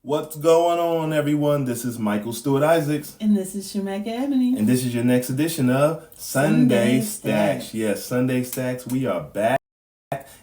What's going on, everyone? This is Michael Stewart Isaacs. And this is Shemekka and And this is your next edition of Sunday Stacks. Yes, Sunday Stacks. We are back.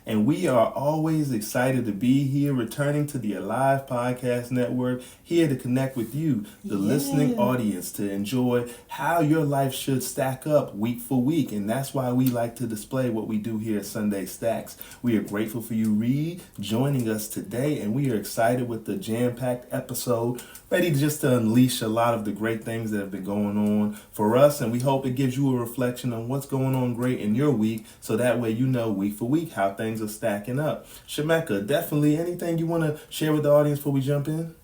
And we are always excited to be here, returning to the Alive Podcast Network, here to connect with you, the listening audience, to enjoy how your life should stack up week for week. And that's why we like to display what we do here at Sunday Stacks. We are grateful for you, Reed, joining us today, and we are excited with the jam-packed episode, ready just to unleash a lot of the great things that have been going on for us. And we hope it gives you a reflection on what's going on great in your week, so that way you know week for week how things are stacking up. Shemekka, definitely anything you want to share with the audience before we jump in?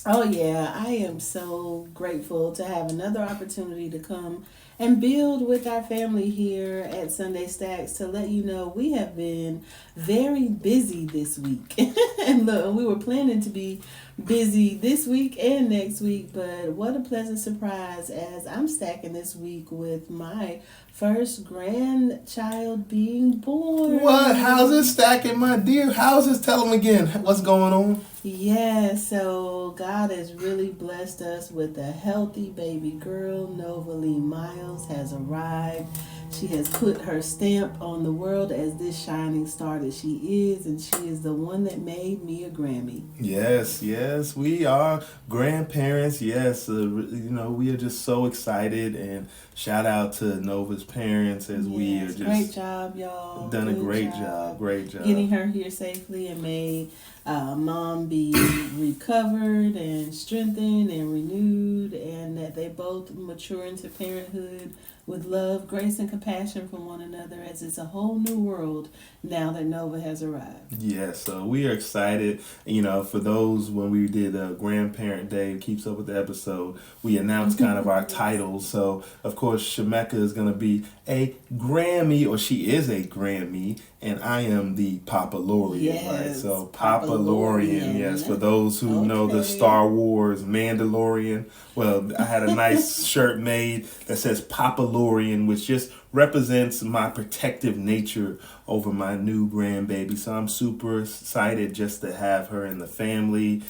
Oh yeah, I am so grateful to have another opportunity to come and build with our family here at Sunday Stacks, to let you know we have been very busy this week. And look, we were planning to be busy this week and next week, but what a pleasant surprise as I'm stacking this week with my first grandchild being born. What? How's it stacking, my dear? How's this? Tell them again. What's going on? Yeah, so God has really blessed us with a healthy baby girl. Nova Lee Miles has arrived. She has put her stamp on the world as this shining star that she is, and she is the one that made me a Grammy. Yes, we are grandparents. Yes, we are just so excited, and shout out to Nova's parents as we are just great job, y'all. Done a great job getting her here safely, and made mom be recovered and strengthened and renewed, and that they both mature into parenthood with love, grace, and compassion for one another, as it's a whole new world now that Nova has arrived. Yes, so we are excited. For those, when we did Grandparent Day, keeps up with the episode, we announced kind of our titles. So, of course, Shemekka is going to be a Grammy, or she is a Grammy, and I am the Papa Laurean, right? So, Papa Laurean, yes, for those who know the Star Wars Mandalorian. Well, I had a nice shirt made that says Papa Laurean, which just represents my protective nature over my new grandbaby. So I'm super excited just to have her in the family,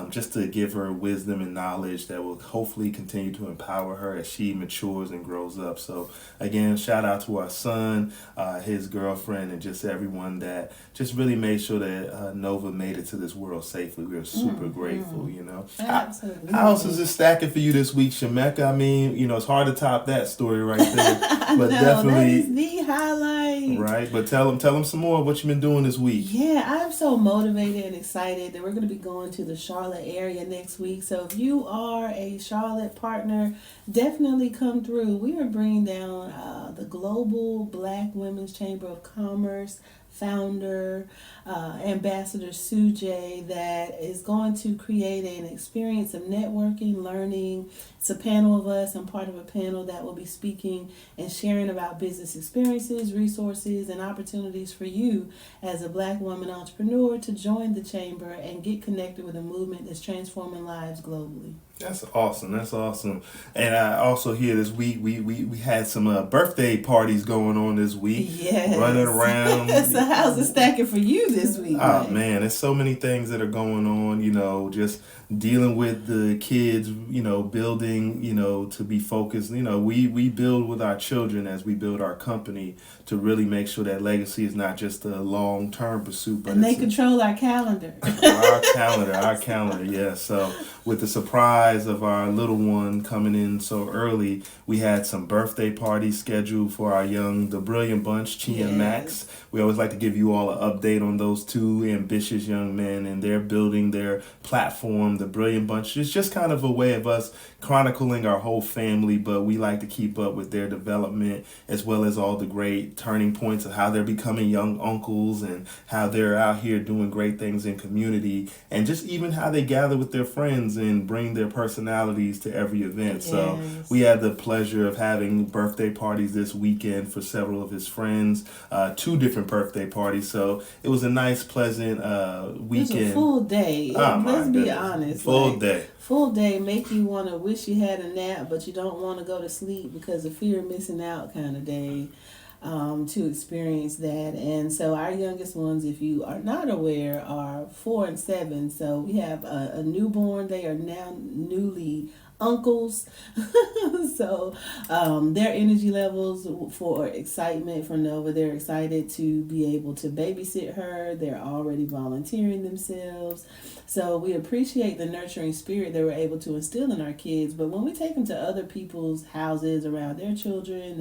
just to give her wisdom and knowledge that will hopefully continue to empower her as she matures and grows up. So again, shout out to our son, his girlfriend, and just everyone that just really made sure that Nova made it to this world safely. We are super grateful, Absolutely. How else is it stacking for you this week, Shemekka? I mean, it's hard to top that story right there. But definitely, that is the highlight. Right, but tell them some more of what you've been doing this week. Yeah, I'm so motivated and excited that we're going to be going to the Charlotte area next week. So if you are a Charlotte partner, definitely come through. We are bringing down the Global Black Women's Chamber of Commerce founder, Ambassador Sujay, that is going to create an experience of networking, learning. It's a panel of us. I'm part of a panel that will be speaking and sharing about business experiences, resources, and opportunities for you as a Black woman entrepreneur to join the chamber and get connected with a movement that's transforming lives globally. That's awesome. And I also hear this week we had some birthday parties going on this week. Yes. Running around. So how's it stacking for you this week? Oh man, there's so many things that are going on, just dealing with the kids, building, to be focused. We build with our children as we build our company to really make sure that legacy is not just a long-term pursuit, but they control our calendar. Our calendar, yeah. So with the surprise of our little one coming in so early, we had some birthday parties scheduled for the brilliant bunch, Chi and Max. We always like to give you all an update on those two ambitious young men, and they're building their platform, the Brilliant Bunch. It's just kind of a way of us chronicling our whole family, but we like to keep up with their development as well as all the great turning points of how they're becoming young uncles and how they're out here doing great things in community, and just even how they gather with their friends and bring their personalities to every event. Yes. So we had the pleasure of having birthday parties this weekend for several of his friends, 2 different birthday parties. So it was a nice, pleasant weekend. It was a full day. Let's be honest. Full day make you want to wish you had a nap, but you don't want to go to sleep because of fear of missing out kind of day. to experience that. And so our youngest ones, if you are not aware, are 4 and 7. So we have a newborn. They are now newly uncles. So their energy levels for excitement for Nova, they're excited to be able to babysit her. They're already volunteering themselves. So we appreciate the nurturing spirit that we're able to instill in our kids. But when we take them to other people's houses around their children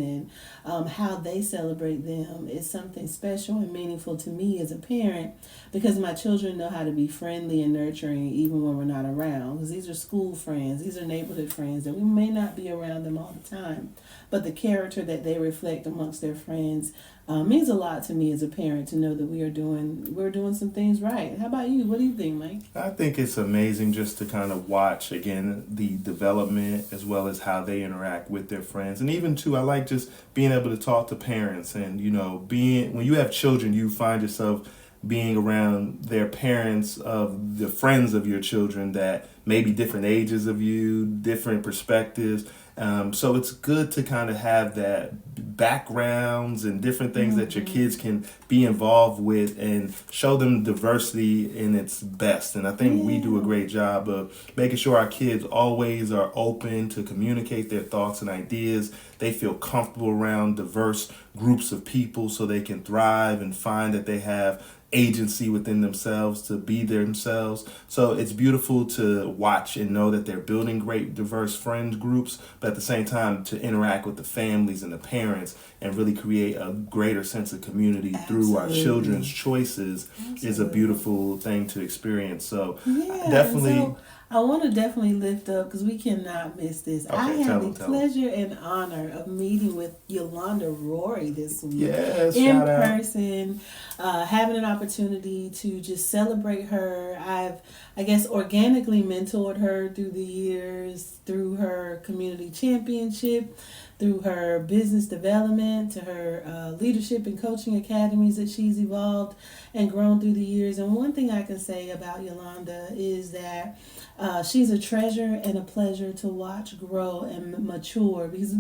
and how they celebrate them, it's something special and meaningful to me as a parent, because my children know how to be friendly and nurturing even when we're not around. Because these are school friends, these are neighborhood friends that we may not be around them all the time. But the character that they reflect amongst their friends means a lot to me as a parent, to know that we're doing some things right. How about you? What do you think, Mike? I think it's amazing just to kind of watch, again, the development as well as how they interact with their friends. And even, too, I like just being able to talk to parents. And, when you have children, you find yourself being around their parents of the friends of your children that may be different ages of you, different perspectives. So it's good to kind of have that backgrounds and different things that your kids can be involved with and show them diversity in its best. And I think we do a great job of making sure our kids always are open to communicate their thoughts and ideas. They feel comfortable around diverse groups of people so they can thrive and find that they have agency within themselves to be themselves. So it's beautiful to watch and know that they're building great diverse friend groups, but at the same time to interact with the families and the parents and really create a greater sense of community through our children's choices is a beautiful thing to experience. So definitely. I want to definitely lift up, because we cannot miss this. Okay, I had the pleasure and honor of meeting with Yolanda Rory this week in person, having an opportunity to just celebrate her. I guess, organically mentored her through the years, through her community championship, through her business development, to her leadership and coaching academies that she's evolved and grown through the years. And one thing I can say about Yolanda is that she's a treasure and a pleasure to watch grow and mature, because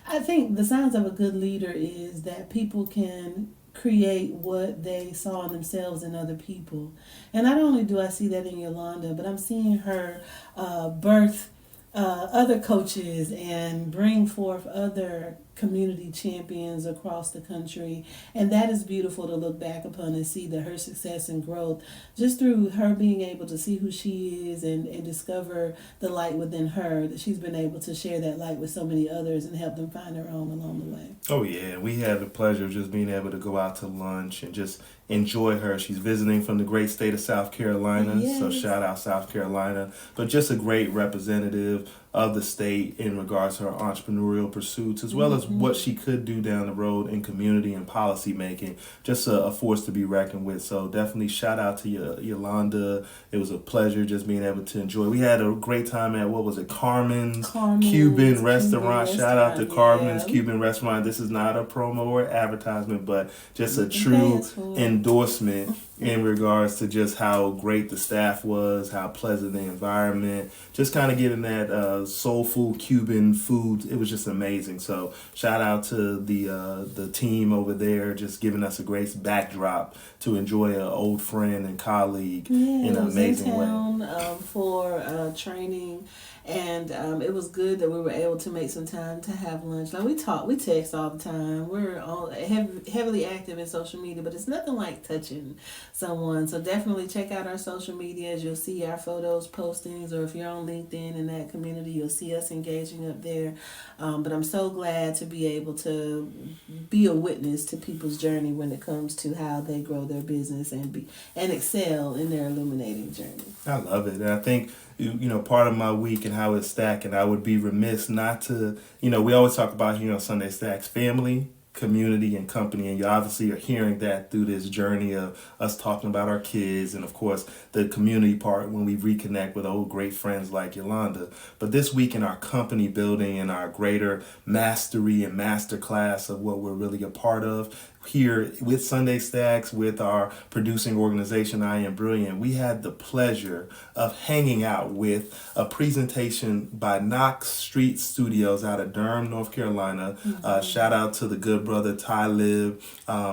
I think the signs of a good leader is that people can create what they saw in themselves in other people. And not only do I see that in Yolanda, but I'm seeing her birth other coaches and bring forth other community champions across the country. And that is beautiful to look back upon and see that her success and growth, just through her being able to see who she is and discover the light within her, that she's been able to share that light with so many others and help them find their own along the way. Oh yeah, we had the pleasure of just being able to go out to lunch and just enjoy her. She's visiting from the great state of South Carolina, so shout out South Carolina. But just a great representative of the state in regards to her entrepreneurial pursuits, as well as what she could do down the road in community and policy making. Just a force to be reckoned with. So definitely shout out to Yolanda. It was a pleasure just being able to enjoy. We had a great time at, Carmen's Cuban restaurant. Shout out to Carmen's Cuban restaurant. This is not a promo or advertisement, but just a true endorsement in regards to just how great the staff was, how pleasant the environment, just kind of getting that soulful Cuban food. It was just amazing. So shout out to the team over there, just giving us a great backdrop to enjoy an old friend and colleague in an amazing way. For training. And it was good that we were able to make some time to have lunch. Like, we text all the time. We're all heavily active in social media, but it's nothing like touching someone. So definitely check out our social medias. You'll see our photos, postings, or if you're on LinkedIn in that community, you'll see us engaging up there. But I'm so glad to be able to be a witness to people's journey when it comes to how they grow their business and excel in their illuminating journey. I love it. And I think, part of my week and how it's stacking, I would be remiss not to, we always talk about here on Sunday Stacks, family, community, and company. And you obviously are hearing that through this journey of us talking about our kids and, of course, the community part when we reconnect with old great friends like Yolanda. But this week in our company building and our greater mastery and master class of what we're really a part of, here with Sunday Stacks, with our producing organization, I Am Brilliant, we had the pleasure of hanging out with a presentation by Knox St Studios out of Durham, North Carolina. Shout out to the good brother Talib.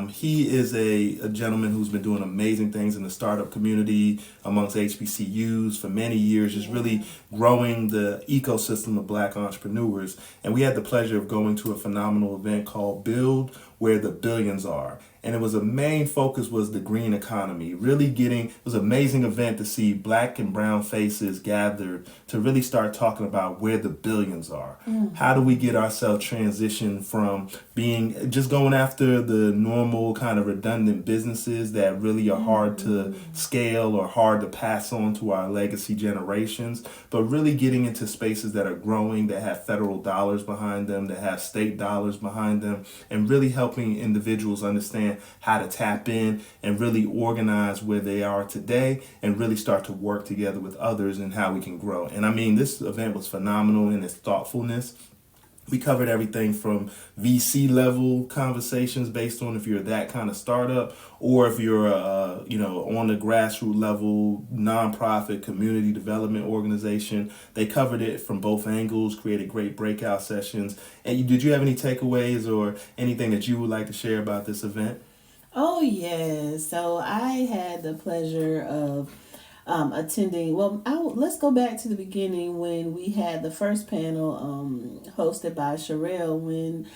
He is a gentleman who's been doing amazing things in the startup community amongst HBCUs for many years, just really growing the ecosystem of Black entrepreneurs. And we had the pleasure of going to a phenomenal event called Build Where the Billions Are. And it was a main focus was the green economy, really it was an amazing event to see Black and brown faces gathered to really start talking about where the billions are. How do we get ourselves transitioned from being just going after the normal kind of redundant businesses that really are hard to scale or hard to pass on to our legacy generations, but really getting into spaces that are growing, that have federal dollars behind them, that have state dollars behind them, and really helping individuals understand how to tap in and really organize where they are today and really start to work together with others and how we can grow. And I mean, this event was phenomenal in its thoughtfulness. We covered everything from VC level conversations based on if you're that kind of startup or if you're on the grassroots level nonprofit community development organization. They covered it from both angles, created great breakout sessions. And did you have any takeaways or anything that you would like to share about this event? Oh, yes. So I had the pleasure of attending. Well, let's go back to the beginning when we had the first panel hosted by Sherelle when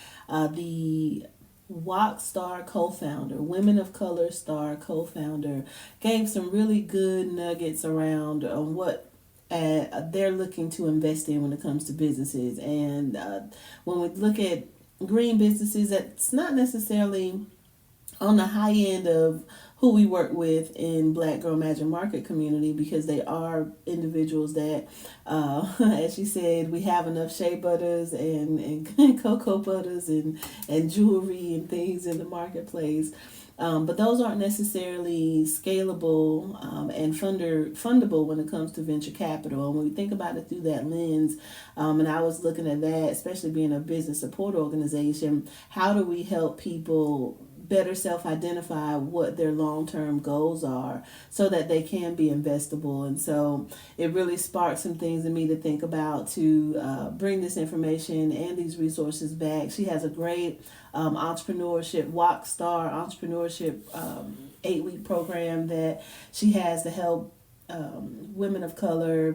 the WOC Star co-founder, Women of Color Star co-founder, gave some really good nuggets around what they're looking to invest in when it comes to businesses. And when we look at green businesses, that's not necessarily on the high end of who we work with in Black Girl Magic Market community, because they are individuals that, as she said, we have enough shea butters and cocoa butters and jewelry and things in the marketplace. But those aren't necessarily scalable and fundable when it comes to venture capital. And when we think about it through that lens, and I was looking at that, especially being a business support organization, how do we help people better self-identify what their long-term goals are so that they can be investable? And so it really sparked some things in me to think about to bring this information and these resources back. She has a great entrepreneurship, WOC Star entrepreneurship 8-week program that she has to help women of color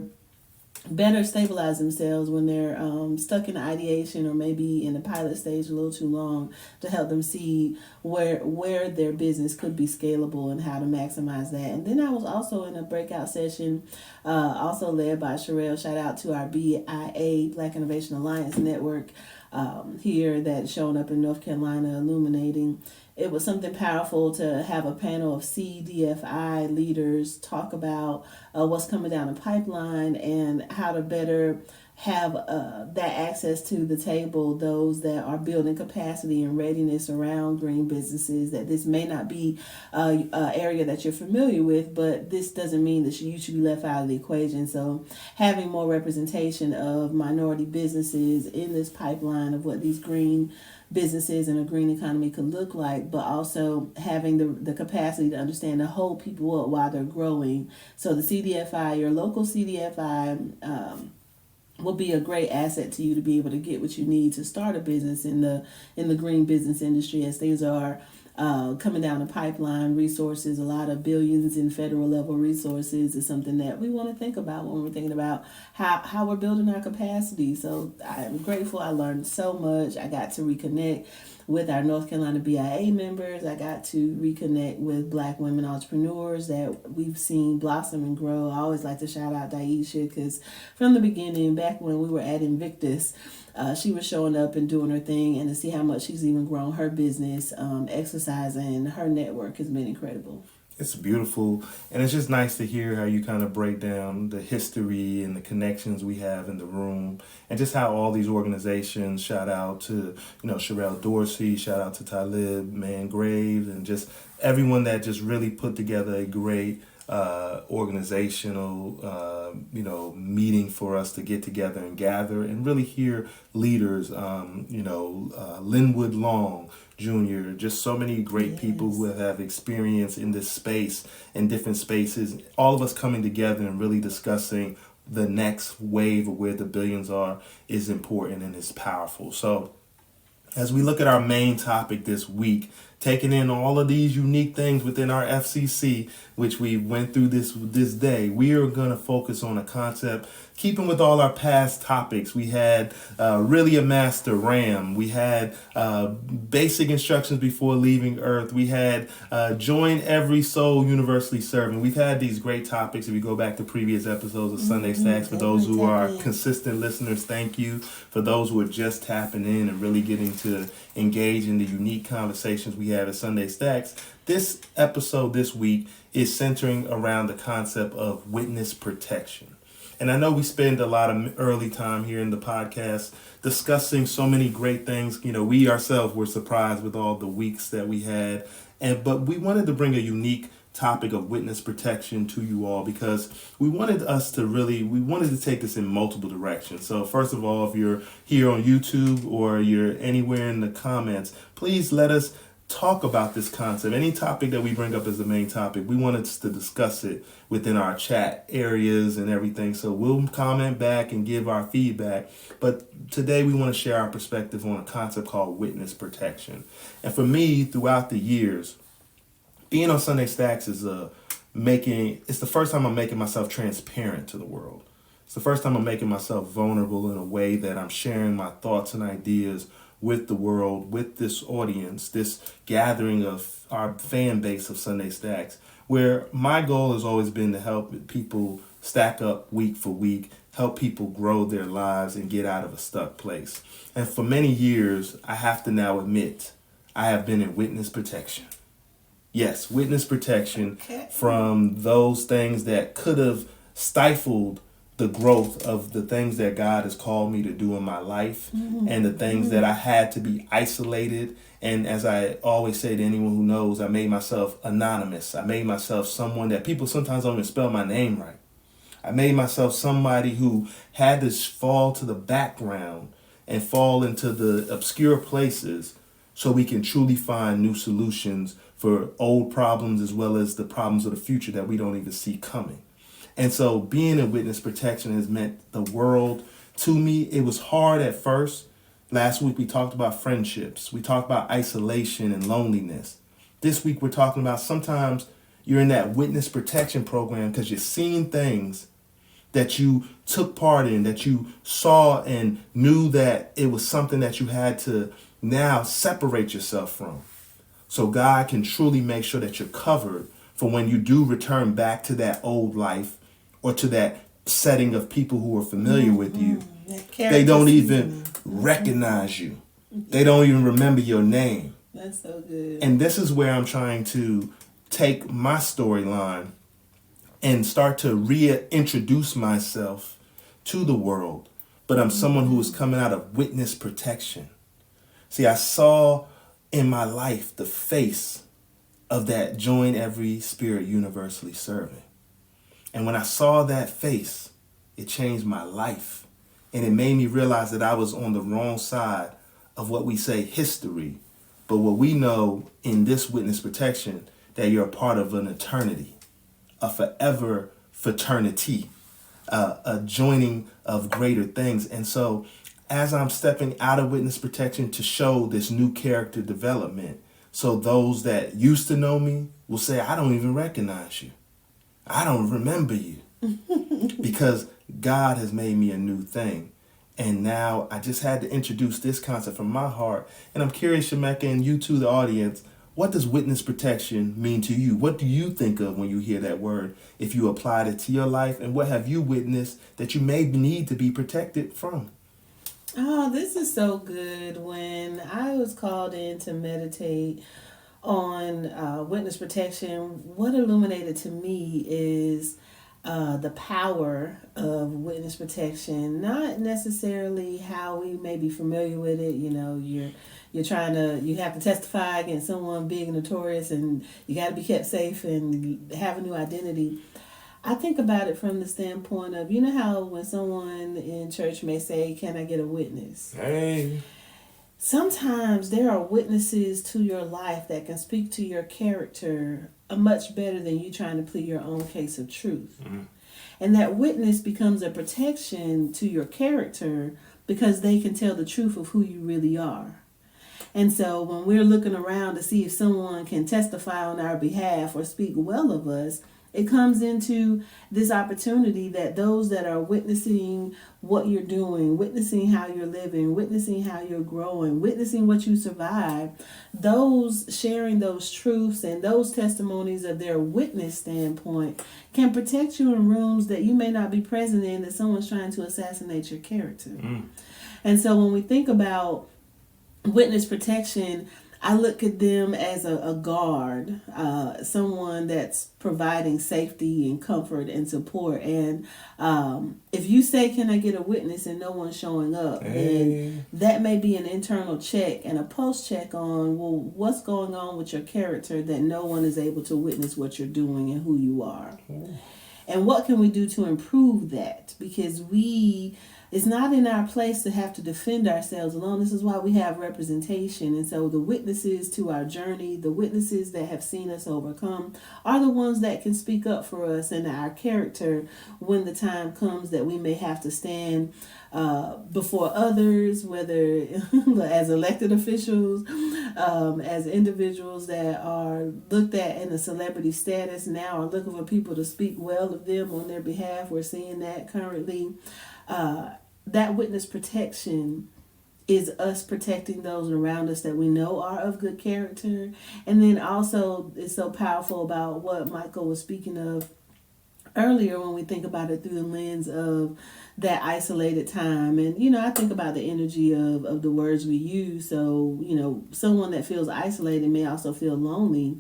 better stabilize themselves when they're stuck in ideation or maybe in the pilot stage a little too long, to help them see where their business could be scalable and how to maximize that. And then I was also in a breakout session also led by Sherelle. Shout out to our BIA, Black Innovation Alliance Network here that's showing up in North Carolina, illuminating. It was something powerful to have a panel of CDFI leaders talk about what's coming down the pipeline and how to better have that access to the table, those that are building capacity and readiness around green businesses, that this may not be an area that you're familiar with, but this doesn't mean that you should be left out of the equation. So having more representation of minority businesses in this pipeline of what these green businesses and a green economy could look like, but also having the capacity to understand to hold people up while they're growing. So the CDFI, your local CDFI, will be a great asset to you to be able to get what you need to start a business in the green business industry, as things are coming down the pipeline. Resources, a lot of billions in federal level resources, is something that we want to think about when we're thinking about how we're building our capacity. So I'm grateful. I learned so much. I got to reconnect with our North Carolina BIA members. I got to reconnect with Black women entrepreneurs that we've seen blossom and grow. I always like to shout out Daisha, because from the beginning, back when we were at Invictus, she was showing up and doing her thing, and to see how much she's even grown her business, exercising her network, has been incredible. It's beautiful, and it's just nice to hear how you kind of break down the history and the connections we have in the room, and just how all these organizations, shout out to Sherelle Dorsey, shout out to Talib Mangrave, and just everyone that just really put together a great organizational, meeting for us to get together and gather and really hear leaders, Linwood Long Jr., just so many great people who have experience in this space, in different spaces, all of us coming together and really discussing the next wave of where the billions are is important and is powerful. So as we look at our main topic this week, taking in all of these unique things within our FCC, which we went through this day, we are going to focus on a concept, keeping with all our past topics. We had really a master RAM. We had basic instructions before leaving Earth. We had join every soul universally serving. We've had these great topics. If you go back to previous episodes of Sunday Stacks, for those who are consistent listeners, thank you. For those who are just tapping in and really getting to engage in the unique conversations we have at Sunday Stacks, this episode this week is centering around the concept of witness protection. And I know we spend a lot of early time here in the podcast discussing so many great things. We ourselves were surprised with all the weeks that we had, but we wanted to bring a unique topic of witness protection to you all because we wanted to take this in multiple directions. So first of all, if you're here on YouTube or you're anywhere in the comments, please let us talk about this concept. Any topic that we bring up as the main topic, we want us to discuss it within our chat areas and everything. So we'll comment back and give our feedback. But today we want to share our perspective on a concept called witness protection. And for me, throughout the years, being on Sunday Stacks it's the first time I'm making myself transparent to the world. It's the first time I'm making myself vulnerable in a way that I'm sharing my thoughts and ideas with the world, with this audience, this gathering of our fan base of Sunday Stacks, where my goal has always been to help people stack up week for week, help people grow their lives and get out of a stuck place. And for many years, I have to now admit, I have been in witness protection. Yes, witness protection from those things that could have stifled the growth of the things that God has called me to do in my life and the things that I had to be isolated. And as I always say to anyone who knows, I made myself anonymous. I made myself someone that people sometimes don't even spell my name right. I made myself somebody who had to fall to the background and fall into the obscure places so we can truly find new solutions for old problems as well as the problems of the future that we don't even see coming. And so being in witness protection has meant the world to me. It was hard at first. Last week we talked about friendships. We talked about isolation and loneliness. This week we're talking about sometimes you're in that witness protection program because you're seeing things that you took part in, that you saw and knew that it was something that you had to now separate yourself from. So God can truly make sure that you're covered for when you do return back to that old life or to that setting of people who are familiar with you. They don't even recognize you. They don't even remember your name. That's so good. And this is where I'm trying to take my storyline and start to reintroduce myself to the world. But I'm someone who is coming out of witness protection. See, I saw in my life the face of that join every spirit universally serving. And when I saw that face, it changed my life. And it made me realize that I was on the wrong side of what we say history. But what we know in this witness protection, that you're a part of an eternity, a forever fraternity, a joining of greater things. And so as I'm stepping out of witness protection to show this new character development, so those that used to know me will say, I don't even recognize you. I don't remember you. Because God has made me a new thing. And now I just had to introduce this concept from my heart. And I'm curious, Shemekka, and you too, the audience, what does witness protection mean to you? What do you think of when you hear that word? If you applied it to your life, and what have you witnessed that you may need to be protected from? Oh, this is so good. When I was called in to meditate on witness protection, what illuminated to me is the power of witness protection, not necessarily how we may be familiar with it. You know, you have to testify against someone big and notorious, and you got to be kept safe and have a new identity. I think about it from the standpoint of, you know how when someone in church may say, "Can I get a witness?" Hey. Sometimes there are witnesses to your life that can speak to your character much better than you trying to plead your own case of truth. Mm-hmm. And that witness becomes a protection to your character because they can tell the truth of who you really are. And so when we're looking around to see if someone can testify on our behalf or speak well of us, it comes into this opportunity that those that are witnessing what you're doing, witnessing how you're living, witnessing how you're growing, witnessing what you survive, those sharing those truths and those testimonies of their witness standpoint can protect you in rooms that you may not be present in, that someone's trying to assassinate your character. And so when we think about witness protection, I look at them as a guard, someone that's providing safety and comfort and support. And if you say, "Can I get a witness?" and no one's showing up, then that may be an internal check and a post check on, well, what's going on with your character that no one is able to witness what you're doing and who you are. And what can we do to improve that? Because it's not in our place to have to defend ourselves alone. This is why we have representation. And so the witnesses to our journey, the witnesses that have seen us overcome, are the ones that can speak up for us and our character when the time comes that we may have to stand before others, whether as elected officials, as individuals that are looked at in a celebrity status now are looking for people to speak well of them on their behalf. We're seeing that currently. That witness protection is us protecting those around us that we know are of good character. And then also it's so powerful about what Michael was speaking of earlier when we think about it through the lens of that isolated time. And, you know, I think about the energy of the words we use. So, you know, someone that feels isolated may also feel lonely.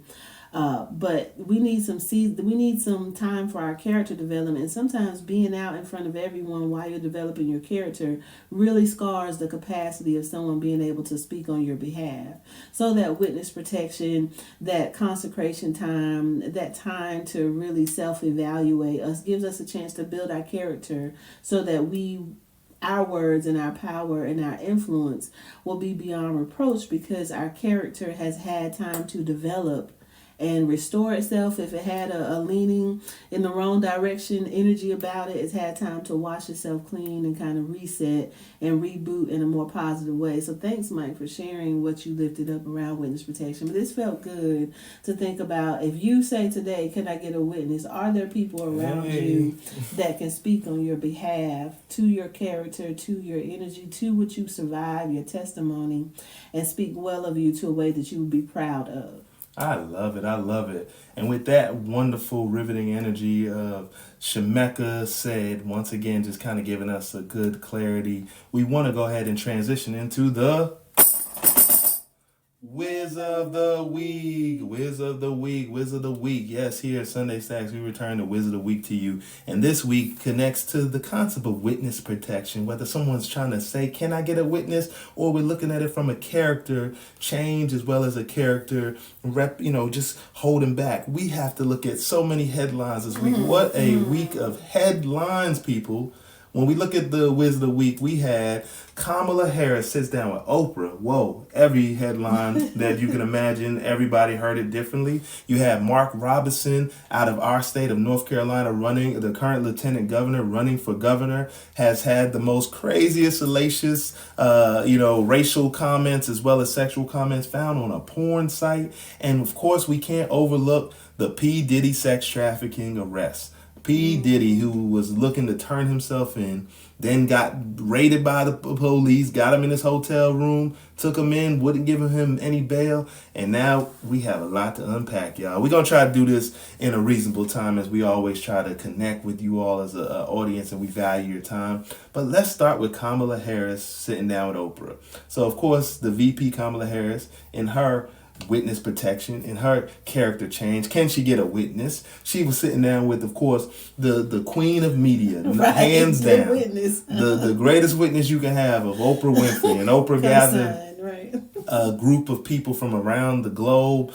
But we need some time for our character development. And sometimes being out in front of everyone while you're developing your character really scars the capacity of someone being able to speak on your behalf. So that witness protection, that consecration time, that time to really self-evaluate us gives us a chance to build our character so that our words and our power and our influence will be beyond reproach because our character has had time to develop and restore itself. If it had a leaning in the wrong direction energy about it, it's had time to wash itself clean and kind of reset and reboot in a more positive way. So thanks, Mike, for sharing what you lifted up around witness protection. But this felt good to think about. If you say today, "Can I get a witness?" Are there people around you that can speak on your behalf, to your character, to your energy, to what you survive, your testimony, and speak well of you to a way that you would be proud of? I love it. I love it. And with that wonderful, riveting energy of Shemekka said, once again, just kind of giving us a good clarity, we want to go ahead and transition into the Whiz of the Week. Whiz of the Week. Whiz of the Week. Yes, here at Sunday Stacks, we return the Whiz of the Week to you. And this week connects to the concept of witness protection. Whether someone's trying to say, "Can I get a witness?" or we're looking at it from a character change as well as a character just holding back. We have to look at so many headlines this week. What a week of headlines, people. When we look at the Whiz of the Week, we had Kamala Harris sits down with Oprah. Whoa, every headline that you can imagine, everybody heard it differently. You had Mark Robinson out of our state of North Carolina running, the current lieutenant governor running for governor, has had the most craziest, salacious, racial comments as well as sexual comments found on a porn site. And of course, we can't overlook the P. Diddy sex trafficking arrest. P. Diddy, who was looking to turn himself in, then got raided by the police, got him in his hotel room, took him in, wouldn't give him any bail, and now we have a lot to unpack, y'all. We're going to try to do this in a reasonable time as we always try to connect with you all as an audience, and we value your time. But let's start with Kamala Harris sitting down with Oprah. So, of course, the VP Kamala Harris, in her witness protection and her character change. Can she get a witness? She was sitting down with, of course, the queen of media, right, hands the down. Witness. the greatest witness you can have of Oprah Winfrey. And Oprah gathered right. a group of people from around the globe,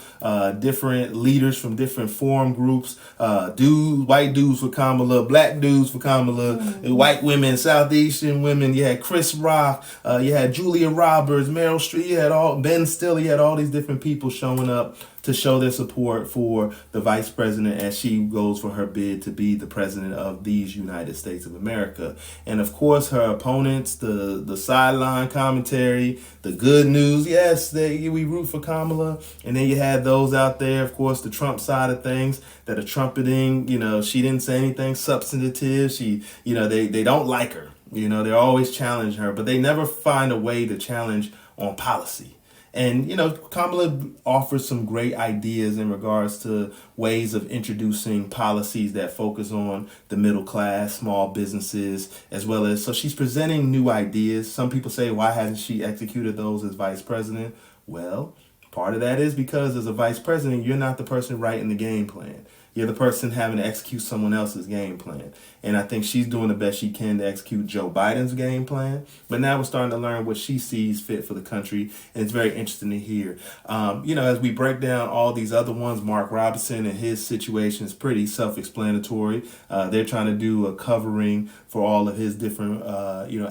different leaders from different forum groups, white dudes for Kamala, black dudes for Kamala, white women, South Asian women. You had Chris Rock, you had Julia Roberts, Meryl Streep, you had Ben Stiller, you had all these different people showing up to show their support for the vice president as she goes for her bid to be the president of these United States of America. And of course, her opponents, the sideline commentary, the good news, yes, we root for Kamala. And then you had those out there, of course, the Trump side of things that are trumpeting, she didn't say anything substantive. They don't like her. They're always challenging her, but they never find a way to challenge on policy. And, Kamala offers some great ideas in regards to ways of introducing policies that focus on the middle class, small businesses, as well as, so she's presenting new ideas. Some people say, why hasn't she executed those as vice president? Well, part of that is because as a vice president, you're not the person writing the game plan. You're the person having to execute someone else's game plan. And I think she's doing the best she can to execute Joe Biden's game plan. But now we're starting to learn what she sees fit for the country. And it's very interesting to hear. As we break down all these other ones, Mark Robinson and his situation is pretty self-explanatory. They're trying to do a covering for all of his different,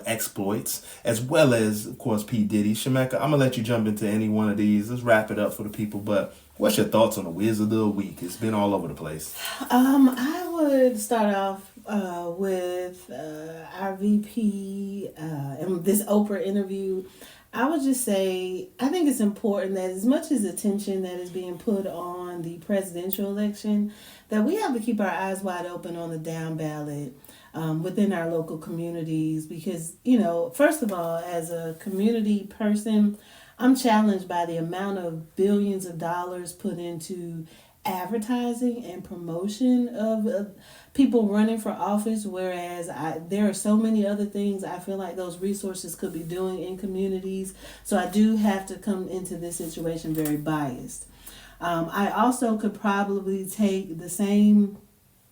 exploits, as well as, of course, P. Diddy. Shemekka, I'm going to let you jump into any one of these. Let's wrap it up for the people. But what's your thoughts on the Wiz of the Week? It's been all over the place. I would start off with our VP and this Oprah interview. I would just say I think it's important that as much as attention that is being put on the presidential election, that we have to keep our eyes wide open on the down ballot within our local communities. Because, first of all, as a community person, I'm challenged by the amount of billions of dollars put into advertising and promotion of people running for office, whereas there are so many other things I feel like those resources could be doing in communities. So I do have to come into this situation very biased. I also could probably take the same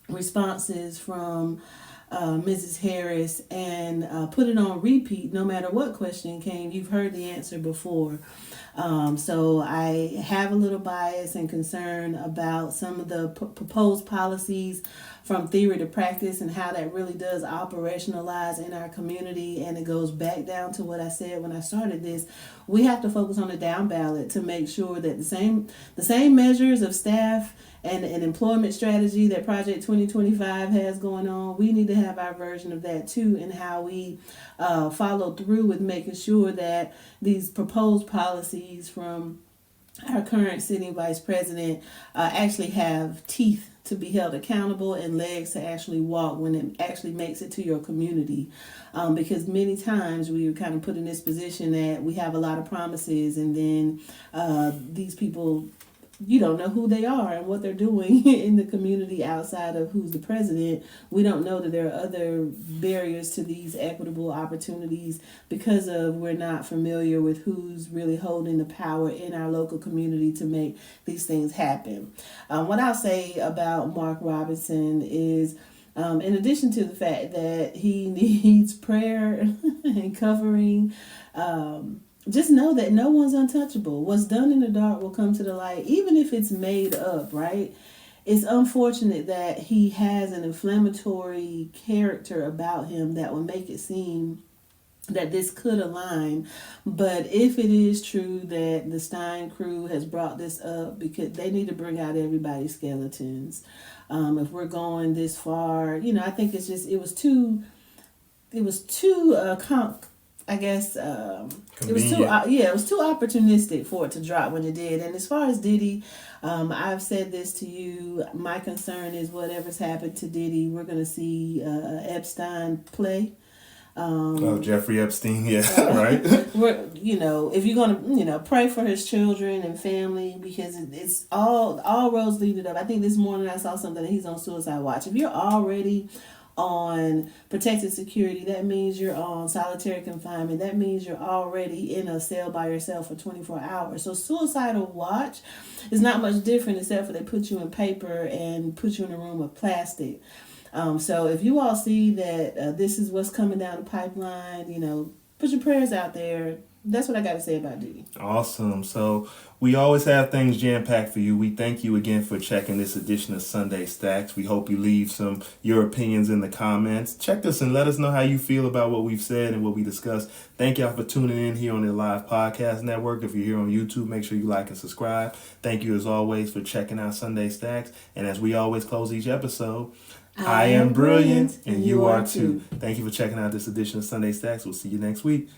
responses from Mrs. Harris and put it on repeat no matter what question came. You've heard the answer before. So I have a little bias and concern about some of the proposed policies from theory to practice and how that really does operationalize in our community. And it goes back down to what I said when I started this. We have to focus on the down ballot to make sure that the same measures of staff and an employment strategy that Project 2025 has going on, we need to have our version of that too, and how we follow through with making sure that these proposed policies from our current sitting vice president actually have teeth to be held accountable and legs to actually walk when it actually makes it to your community. Because many times we are kind of put in this position that we have a lot of promises and then these people, you don't know who they are and what they're doing in the community outside of who's the president. We don't know that there are other barriers to these equitable opportunities because we're not familiar with who's really holding the power in our local community to make these things happen. What I'll say about Mark Robinson is, in addition to the fact that he needs prayer and covering, just know that no one's untouchable. What's done in the dark will come to the light, even if it's made up, right? It's unfortunate that he has an inflammatory character about him that will make it seem that this could align. But if it is true that the Stein crew has brought this up, because they need to bring out everybody's skeletons. If we're going this far, I think it's just, it was too I guess it was too opportunistic for it to drop when it did. And as far as Diddy, I've said this to you. My concern is whatever's happened to Diddy, we're going to see Epstein play. Jeffrey Epstein, yeah, right. If you're gonna, pray for his children and family, because it's all roads leading up. I think this morning I saw something that he's on suicide watch. If you're already on protected security. That means you're on solitary confinement. That means you're already in a cell by yourself for 24 hours. So suicidal watch is not much different except for they put you in paper and put you in a room of plastic. So if you all see that this is what's coming down the pipeline, put your prayers out there. That's what I got to say about Diddy. Awesome. So we always have things jam-packed for you. We thank you again for checking this edition of Sunday Stacks. We hope you leave your opinions in the comments. Check us and let us know how you feel about what we've said and what we discussed. Thank y'all for tuning in here on the Live Podcast Network. If you're here on YouTube, make sure you like and subscribe. Thank you as always for checking out Sunday Stacks. And as we always close each episode, I am brilliant and you are too. Thank you for checking out this edition of Sunday Stacks. We'll see you next week.